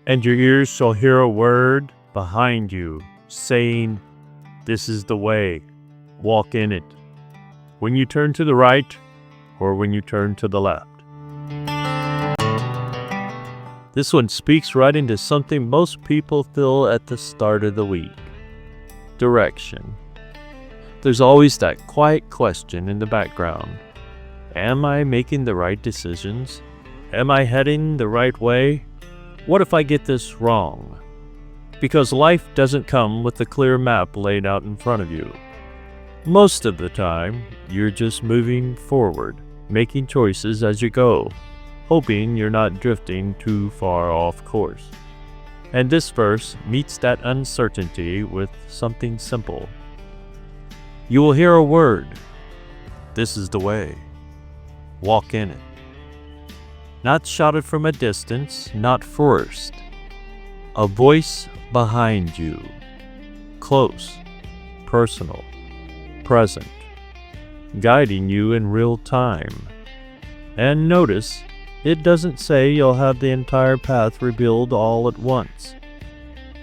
And your ears shall hear a word behind you, saying, This is the way, walk in it, when you turn to the right or when you turn to the left. This one speaks right into something most people feel at the start of the week: direction. There's always that quiet question in the background. Am I making the right decisions? Am I heading the right way? What if I get this wrong? Because life doesn't come with a clear map laid out in front of you. Most of the time, you're just moving forward, making choices as you go, hoping you're not drifting too far off course. And this verse meets that uncertainty with something simple. You will hear a word. This is the way. Walk in it. Not shouted from a distance, not forced. A voice behind you. Close, personal, present, guiding you in real time. And notice, it doesn't say you'll have the entire path revealed all at once.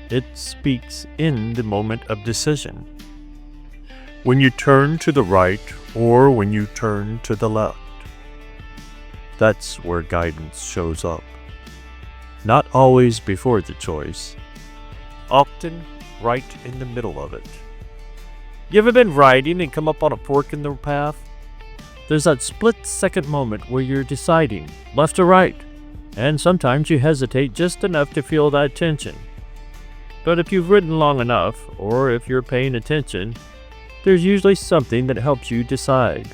It speaks in the moment of decision. When you turn to the right or when you turn to the left. That's where guidance shows up. Not always before the choice, often right in the middle of it. You ever been riding and come up on a fork in the path? There's that split-second moment where you're deciding, left or right, and sometimes you hesitate just enough to feel that tension. But if you've ridden long enough, or if you're paying attention, there's usually something that helps you decide.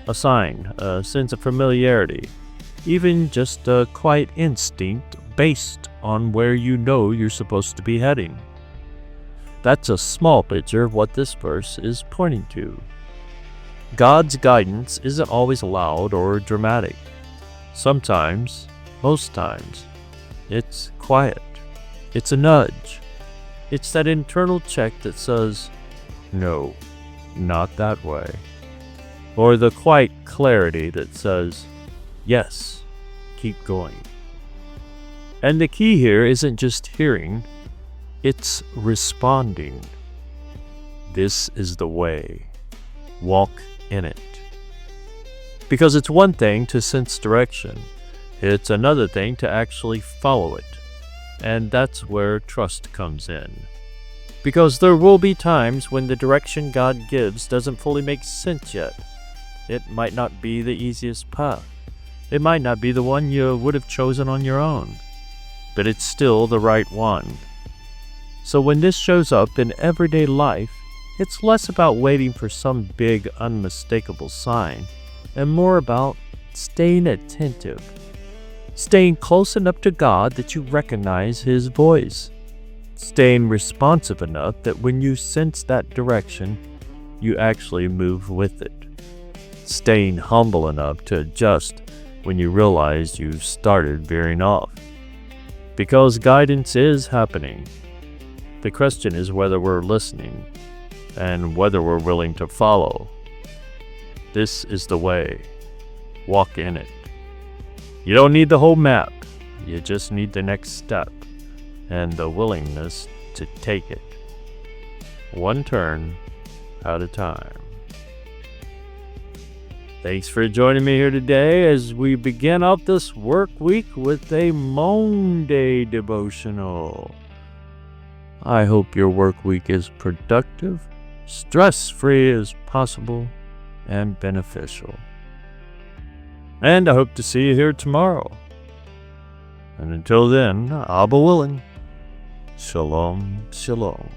A sign, a sense of familiarity, even just a quiet instinct based on where you know you're supposed to be heading. That's a small picture of what this verse is pointing to. God's guidance isn't always loud or dramatic. Sometimes, most times, it's quiet. It's a nudge. It's that internal check that says, no, not that way. Or the quiet clarity that says, yes, keep going. And the key here isn't just hearing, it's responding. This is the way. Walk in it. Because it's one thing to sense direction. It's another thing to actually follow it. And that's where trust comes in. Because there will be times when the direction God gives doesn't fully make sense yet. It might not be the easiest path. It might not be the one you would have chosen on your own. But it's still the right one. So when this shows up in everyday life, it's less about waiting for some big, unmistakable sign, and more about staying attentive, staying close enough to God that you recognize His voice, staying responsive enough that when you sense that direction, you actually move with it, staying humble enough to adjust when you realize you've started veering off. Because guidance is happening. The question is whether we're listening and whether we're willing to follow. This is the way. Walk in it. You don't need the whole map. You just need the next step and the willingness to take it. One turn at a time. Thanks for joining me here today as we begin out this work week with a Monday devotional. I hope your work week is productive, stress-free as possible, and beneficial. And I hope to see you here tomorrow. And until then, Abba willing, Shalom, Shalom.